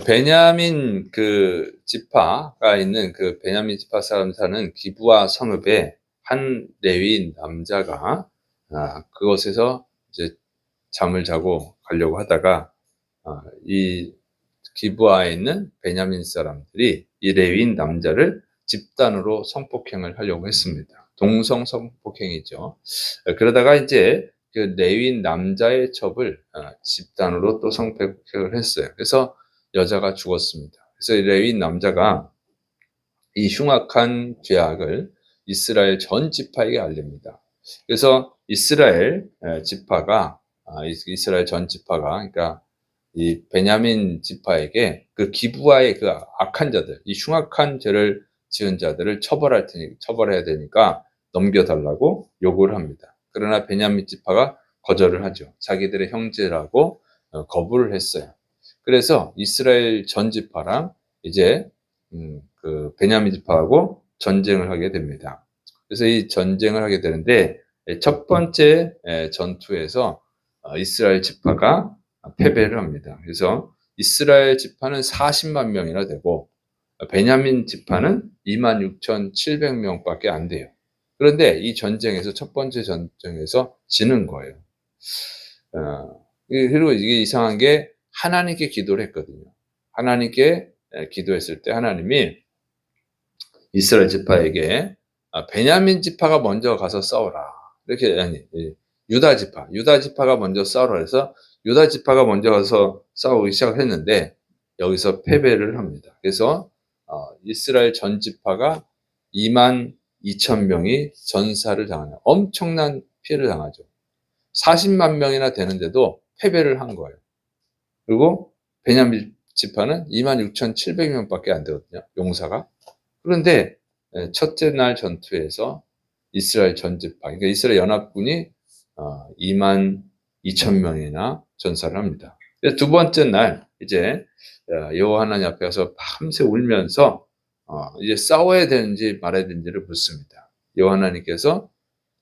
베냐민 그 지파가 있는 그 베냐민 지파 사람 사는 기브아 성읍에 한 레위 남자가 그곳에서 이제 잠을 자고 가려고 하다가 이 기브아에 있는 베냐민 사람들이 이 레위 남자를 집단으로 성폭행을 하려고 했습니다. 동성 성폭행이죠. 그러다가 이제 그 레위 남자의 첩을 집단으로 또 성폭행을 했어요. 그래서 여자가 죽었습니다. 그래서 이 레위 남자가 이 흉악한 죄악을 이스라엘 전 지파에게 알립니다. 그래서 이스라엘 지파가 이스라엘 전 지파가 그러니까 이 베냐민 지파에게 그 기브아의 그 악한 자들, 이 흉악한 죄를 지은 자들을 처벌해야 되니까 넘겨달라고 요구를 합니다. 그러나 베냐민 지파가 거절을 하죠. 자기들의 형제라고 거부를 했어요. 그래서 이스라엘 전 지파랑 이제 그 베냐민 지파하고 전쟁을 하게 됩니다. 그래서 이 전쟁을 하게 되는데 첫 번째 전투에서 이스라엘 지파가 패배를 합니다. 그래서 이스라엘 지파는 40만 명이나 되고 베냐민 지파는 26,700명밖에 안 돼요. 그런데 이 전쟁에서 첫 번째 전쟁에서 지는 거예요. 그리고 이게 이상한 게 하나님께 기도를 했거든요. 하나님께 기도했을 때 하나님이 이스라엘 지파에게 베냐민 지파가 먼저 가서 싸워라. 이렇게 아니 유다 지파가 먼저 싸우라 해서 유다 지파가 먼저 가서 싸우기 시작했는데 여기서 패배를 합니다. 그래서 이스라엘 전 지파가 2만 2천 명이 전사를 당하는 엄청난 피해를 당하죠. 40만 명이나 되는데도 패배를 한 거예요. 그리고 베냐민 지파는 26,700명밖에 안 되거든요. 용사가. 그런데 첫째 날 전투에서 이스라엘 전 지파, 그러니까 이스라엘 연합군이 2만 2천 명이나 전사를 합니다. 두 번째 날 이제 여호와 하나님 앞에 가서 밤새 울면서 이제 싸워야 되는지 말아야 되는지를 묻습니다. 여호와 하나님께서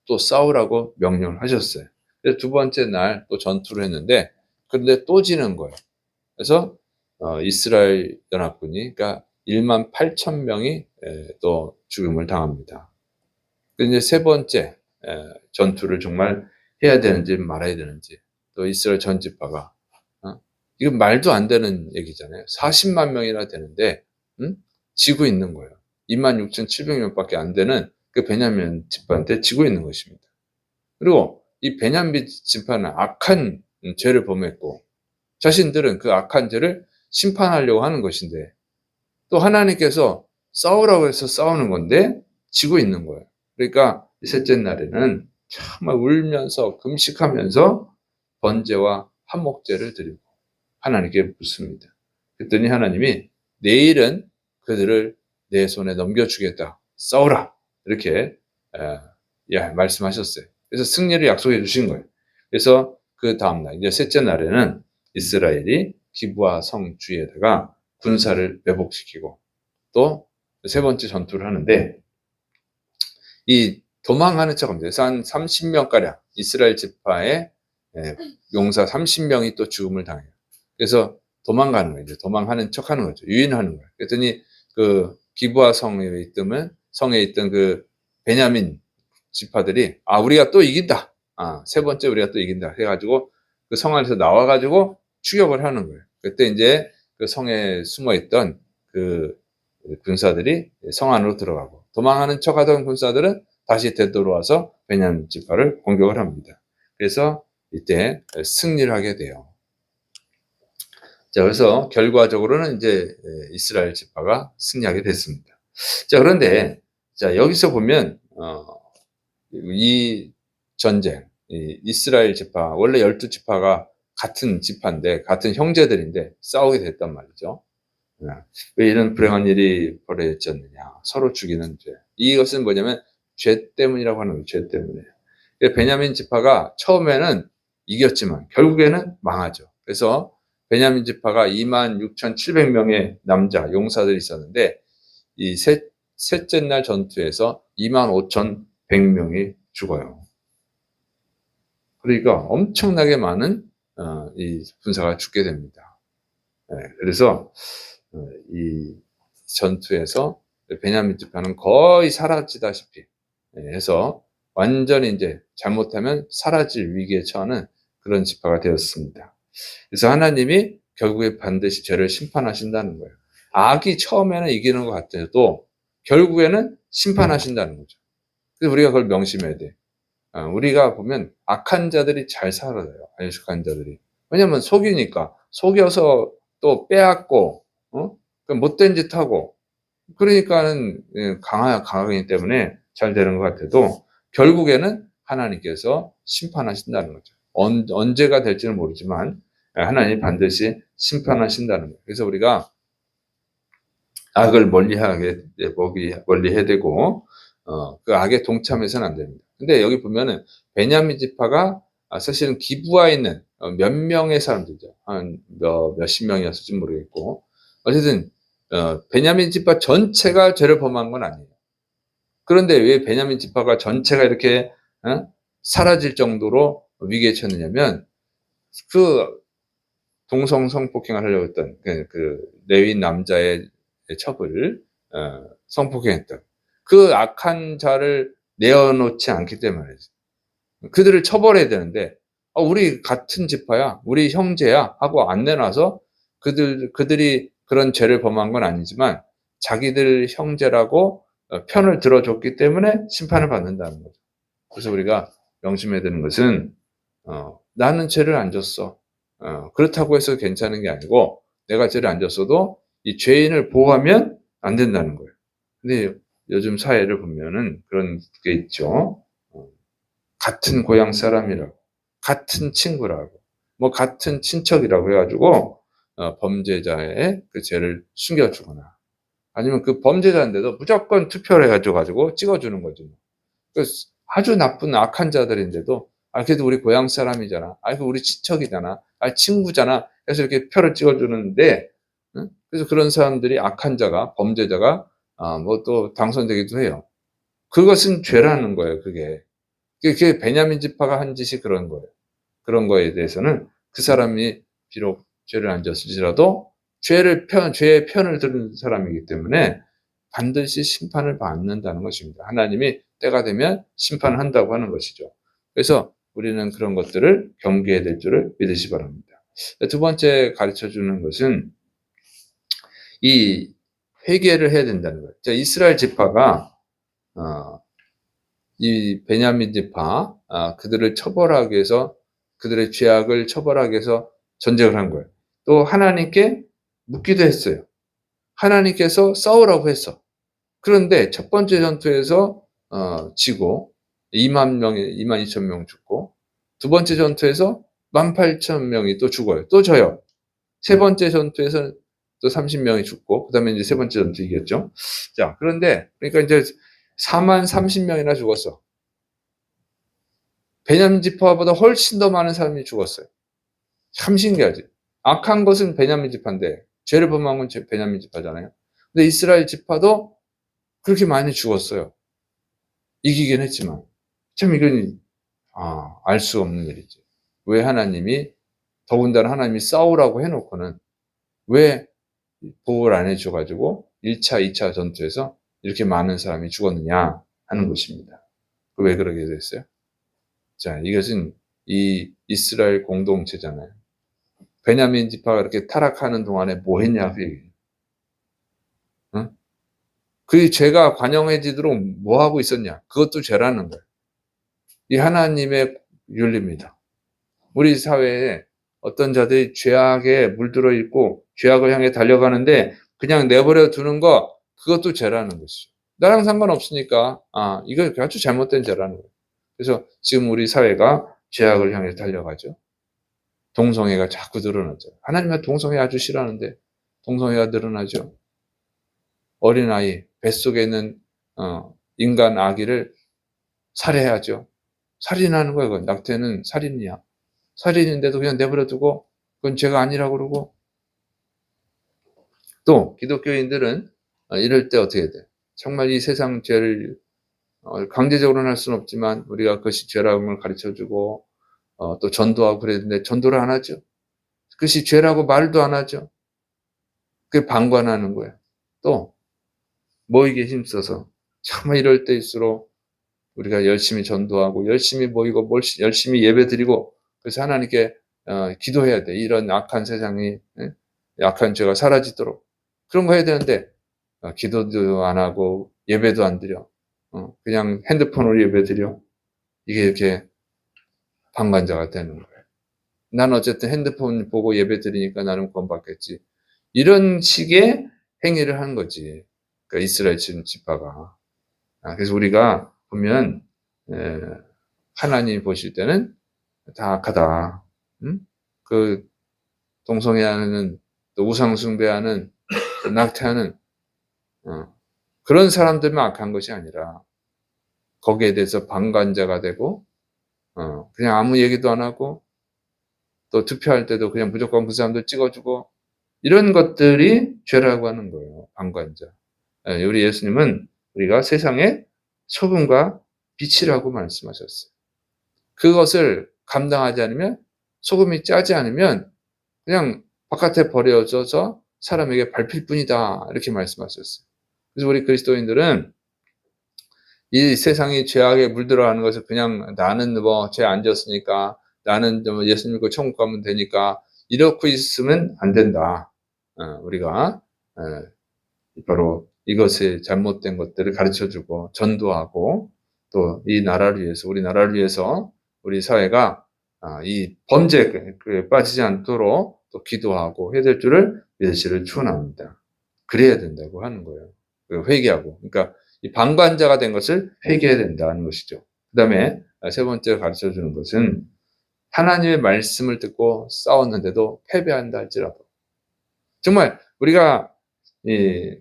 또 싸우라고 명령을 하셨어요. 그래서 두 번째 날 또 전투를 했는데 그런데 또 지는 거예요. 그래서 이스라엘 연합군이 그러니까 1만 8천 명이 또 죽음을 당합니다. 이제 세 번째 전투를 정말 해야 되는지 말아야 되는지 또 이스라엘 전 지파가 이건 말도 안 되는 얘기잖아요. 40만 명이나 되는데 지고 있는 거예요. 26,700명밖에 안 되는 그 베냐민 지파한테 지고 있는 것입니다. 그리고 이 베냐민 지파는 악한 죄를 범했고 자신들은 그 악한 죄를 심판하려고 하는 것인데 또 하나님께서 싸우라고 해서 싸우는 건데 지고 있는 거예요. 그러니까 셋째 날에는 정말 울면서 금식하면서 번제와 한목제를 드리고 하나님께 묻습니다. 그랬더니 하나님이 내일은 그들을 내 손에 넘겨주겠다. 싸우라. 이렇게 말씀하셨어요. 그래서 승리를 약속해 주신 거예요. 그래서 그 다음날 이제 셋째 날에는 이스라엘이 기브아 성 주위에다가 군사를 매복시키고 또 세 번째 전투를 하는데 이 도망하는 척합니다. 그래서 한 30명가량 이스라엘 지파의 용사 30명이 또 죽음을 당해요. 그래서 도망가는 거예요. 이제 도망하는 척하는 거죠. 유인하는 거예요. 그랬더니 그 기브아 성에 있던 그 베냐민 지파들이 우리가 또 이긴다. 세 번째 우리가 또 이긴다. 해가지고 그 성 안에서 나와가지고 추격을 하는 거예요. 그때 이제 그 성에 숨어 있던 그 군사들이 성 안으로 들어가고 도망하는 척하던 군사들은 다시 되돌아와서 베냐민 지파를 공격을 합니다. 그래서 이때 승리를 하게 돼요. 자, 그래서 결과적으로는 이제 이스라엘 지파가 승리하게 됐습니다. 자, 그런데 자 여기서 보면 이 전쟁, 이스라엘 지파 원래 12지파가 같은 지파인데 같은 형제들인데 싸우게 됐단 말이죠. 왜 이런 불행한 일이 벌어졌느냐? 서로 죽이는 죄. 이것은 뭐냐면 죄 때문이라고 하는 거예요. 죄 때문에. 베냐민 지파가 처음에는 이겼지만 결국에는 망하죠. 그래서 베냐민 지파가 26,700명의 남자 용사들이 있었는데 이 셋째 날 전투에서 25,100명이 죽어요. 그러니까 엄청나게 많은 이 군사가 죽게 됩니다. 그래서 이 전투에서 베냐민 지파는 거의 사라지다시피 해서 완전히 이제 잘못하면 사라질 위기에 처하는 그런 지파가 되었습니다. 그래서 하나님이 결국에 반드시 죄를 심판하신다는 거예요. 악이 처음에는 이기는 것 같아도 결국에는 심판하신다는 거죠. 그래서 우리가 그걸 명심해야 돼. 우리가 보면 악한 자들이 잘 살아요. 안식한 자들이. 왜냐면 속이니까. 속여서 또 빼앗고, 못된 짓 하고. 그러니까는 강하기 때문에 잘 되는 것 같아도 결국에는 하나님께서 심판하신다는 거죠. 언제가 될지는 모르지만 하나님이 반드시 심판하신다는 거예요. 그래서 우리가 악을 멀리해야 되고 그 악에 동참해서는 안 됩니다. 근데 여기 보면은 베냐민 지파가 사실은 기브아에 있는 몇 명의 사람들이죠. 한 몇십 명이었을지 모르겠고 어쨌든 베냐민 지파 전체가 죄를 범한 건 아니에요. 그런데 왜 베냐민 지파가 전체가 이렇게 사라질 정도로 위기에 처했느냐면 그 동성 성폭행을 하려고 했던 그 레위 남자의 첩을 성폭행했던 그 악한 자를 내어놓지 않기 때문이죠. 그들을 처벌해야 되는데 우리 같은 지파야, 우리 형제야 하고 안 내놔서 그들이 그런 죄를 범한 건 아니지만 자기들 형제라고 편을 들어줬기 때문에 심판을 받는다는 거죠. 그래서 우리가 명심해야 되는 것은 나는 죄를 안 졌어. 그렇다고 해서 괜찮은 게 아니고 내가 죄를 안 졌어도 이 죄인을 보호하면 안 된다는 거예요. 근데 요즘 사회를 보면은 그런 게 있죠. 같은 고향 사람이라고, 같은 친구라고, 뭐 같은 친척이라고 해가지고 범죄자의 그 죄를 숨겨주거나 아니면 그 범죄자인데도 무조건 투표를 해가지고 찍어주는 거죠. 아주 나쁜 악한 자들인데도 그래도 우리 고향 사람이잖아. 그 우리 친척이잖아. 친구잖아. 그래서 이렇게 표를 찍어주는데 그래서 그런 사람들이 악한 자가 범죄자가 뭐 또 당선되기도 해요. 그것은 죄라는 거예요. 그게 베냐민 지파가 한 짓이 그런 거예요. 그런 거에 대해서는 그 사람이 비록 죄를 안 졌을지라도 죄의 편을 들은 사람이기 때문에 반드시 심판을 받는다는 것입니다. 하나님이 때가 되면 심판을 한다고 하는 것이죠. 그래서 우리는 그런 것들을 경계해야 될 줄을 믿으시 바랍니다. 두 번째 가르쳐 주는 것은 이 회개를 해야 된다는 거예요. 이스라엘 지파가 이 베냐민 지파 그들을 처벌하기 위해서 그들의 죄악을 처벌하기 위해서 전쟁을 한 거예요. 또 하나님께 묻기도 했어요. 하나님께서 싸우라고 했어. 그런데 첫 번째 전투에서 지고 2만 2천 명 죽고 두 번째 전투에서 18,000명이 또 죽어요. 또 져요. 세 번째 전투에서 또 30명이 죽고 그다음에 이제 세 번째 전투 이겼죠. 자, 그런데 그러니까 이제 4만 30명이나 죽었어. 베냐민 지파보다 훨씬 더 많은 사람이 죽었어요. 참 신기하지. 악한 것은 베냐민 지파인데 죄를 범한 건 베냐민 지파잖아요. 근데 이스라엘 지파도 그렇게 많이 죽었어요. 이기긴 했지만. 참 이건 알 수 없는 일이지. 왜 하나님이 더군다나 하나님이 싸우라고 해놓고는 왜 보호를 안 해줘 가지고 1차, 2차 전투에서 이렇게 많은 사람이 죽었느냐 하는 것입니다. 왜 그러게 됐어요? 자, 이것은 이 이스라엘 공동체잖아요. 베냐민 지파가 이렇게 타락하는 동안에 뭐 했냐 그 얘기예요. 응? 그 죄가 관영해지도록 뭐 하고 있었냐? 그것도 죄라는 거예요. 이 하나님의 윤리입니다. 우리 사회에 어떤 자들이 죄악에 물들어 있고 죄악을 향해 달려가는데 그냥 내버려 두는 거 그것도 죄라는 것이죠. 나랑 상관없으니까 이거 아주 잘못된 죄라는 거예요. 그래서 지금 우리 사회가 죄악을 향해 달려가죠. 동성애가 자꾸 늘어나죠. 하나님은 동성애 아주 싫어하는데 동성애가 늘어나죠. 어린아이 뱃속에 있는 인간 아기를 살해하죠. 살인하는 거예요. 그건. 낙태는 살인이야. 살인인데도 그냥 내버려 두고 그건 죄가 아니라고 그러고 또 기독교인들은 이럴 때 어떻게 해야 돼? 정말 이 세상 죄를 강제적으로는 할 수는 없지만 우리가 그것이 죄라는 걸 가르쳐주고 또 전도하고 그랬는데 전도를 안 하죠. 그것이 죄라고 말도 안 하죠. 그게 방관하는 거예요. 또 모이기에 힘써서 정말 이럴 때일수록 우리가 열심히 전도하고 열심히 모이고 열심히 예배드리고 그래서 하나님께 기도해야 돼. 이런 악한 세상이 악한 죄가 사라지도록 그런 거 해야 되는데 기도도 안 하고 예배도 안 드려. 그냥 핸드폰으로 예배드려. 이게 이렇게 방관자가 되는 거예요. 난 어쨌든 핸드폰 보고 예배드리니까 나는 구원받겠지. 이런 식의 행위를 한 거지. 그러니까 이스라엘 지파가. 그래서 우리가 보면 하나님 보실 때는 다 악하다. 응? 그 동성애하는 또 우상 숭배하는 낙태하는 그런 사람들만 악한 것이 아니라 거기에 대해서 방관자가 되고 그냥 아무 얘기도 안 하고 또 투표할 때도 그냥 무조건 그 사람들 찍어주고 이런 것들이 죄라고 하는 거예요. 방관자. 우리 예수님은 우리가 세상의 소금과 빛이라고 말씀하셨어요. 그것을 감당하지 않으면 소금이 짜지 않으면 그냥 바깥에 버려져서 사람에게 밟힐 뿐이다. 이렇게 말씀하셨어요. 그래서 우리 그리스도인들은 이 세상이 죄악에 물들어가는 것을 그냥 나는 뭐 죄 안 졌으니까 나는 예수 믿고 천국 가면 되니까 이렇게 있으면 안 된다. 우리가 바로 이것의 잘못된 것들을 가르쳐주고 전도하고 또 이 나라를 위해서 우리나라를 위해서 우리 사회가 이 범죄에 빠지지 않도록 또 기도하고 해야 될 줄을 예시를 추원합니다. 그래야 된다고 하는 거예요. 회개하고 그러니까 이 방관자가 된 것을 회개해야 된다는 것이죠. 그 다음에 세 번째 가르쳐주는 것은 하나님의 말씀을 듣고 싸웠는데도 패배한다 할지라도 정말 우리가 이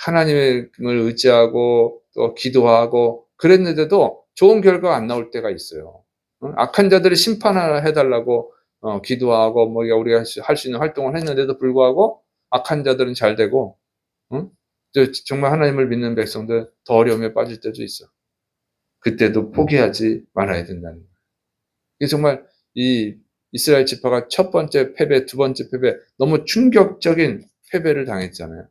하나님을 의지하고 또 기도하고 그랬는데도 좋은 결과가 안 나올 때가 있어요. 악한 자들을 심판해달라고 기도하고 뭐 우리가 할 수 있는 활동을 했는데도 불구하고 악한 자들은 잘 되고 정말 하나님을 믿는 백성들 더 어려움에 빠질 때도 있어. 그때도 포기하지 말아야 된다는 거예요. 이게 정말 이 이스라엘 지파가 첫 번째 패배, 두 번째 패배 너무 충격적인 패배를 당했잖아요.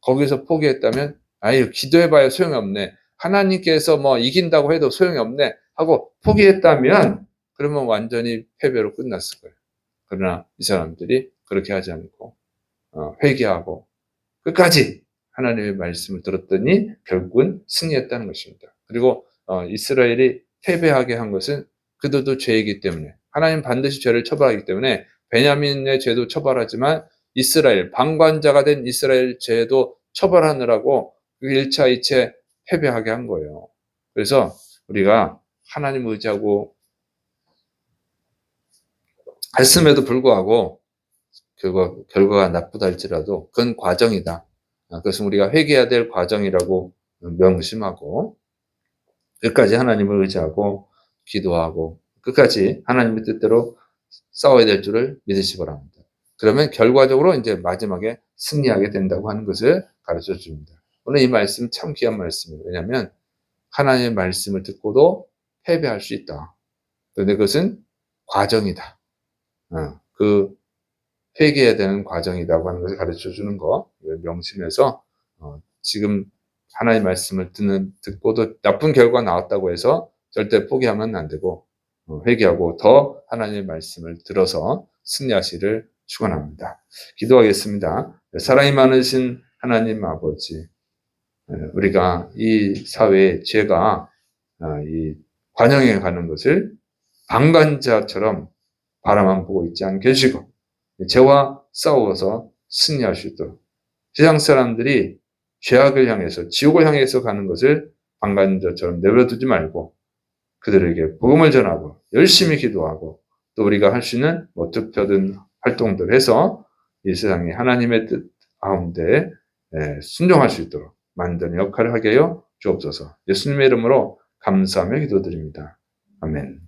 거기서 포기했다면 아유 기도해봐야 소용이 없네. 하나님께서 뭐 이긴다고 해도 소용이 없네 하고 포기했다면 그러면 완전히 패배로 끝났을 거예요. 그러나 이 사람들이 그렇게 하지 않고 회개하고 끝까지 하나님의 말씀을 들었더니 결국은 승리했다는 것입니다. 그리고 이스라엘이 패배하게 한 것은 그들도 죄이기 때문에 하나님 반드시 죄를 처벌하기 때문에 베냐민의 죄도 처벌하지만 이스라엘 방관자가 된 이스라엘 죄도 처벌하느라고 그 1차 2차 패배하게 한 거예요. 그래서 우리가 하나님 의지하고 했음에도 불구하고 결과가 나쁘다 할지라도 그건 과정이다. 그것은 우리가 회개해야 될 과정이라고 명심하고 끝까지 하나님을 의지하고 기도하고 끝까지 하나님의 뜻대로 싸워야 될 줄을 믿으시기 바랍니다. 그러면 결과적으로 이제 마지막에 승리하게 된다고 하는 것을 가르쳐 줍니다. 오늘 이 말씀 참 귀한 말씀이에요. 왜냐하면 하나님의 말씀을 듣고도 패배할 수 있다. 그런데 그것은 과정이다. 그 회개해야 되는 과정이라고 하는 것을 가르쳐 주는 거 명심해서 지금 하나님의 말씀을 듣고도 나쁜 결과가 나왔다고 해서 절대 포기하면 안 되고 회개하고 더 하나님의 말씀을 들어서 승리하시를 축원합니다. 기도하겠습니다. 사랑이 많으신 하나님 아버지, 우리가 이 사회의 죄가 이 관영에 가는 것을 방관자처럼 바라만 보고 있지 않게 해주시고 죄와 싸워서 승리할 수 있도록 세상 사람들이 죄악을 향해서 지옥을 향해서 가는 것을 방관자처럼 내버려두지 말고 그들에게 복음을 전하고 열심히 기도하고 또 우리가 할 수 있는 뭐 투표든 활동들 해서 이 세상에 하나님의 뜻 가운데 순종할 수 있도록 만드는 역할을 하게 하여 주옵소서. 예수님의 이름으로 감사하며 기도드립니다. 아멘.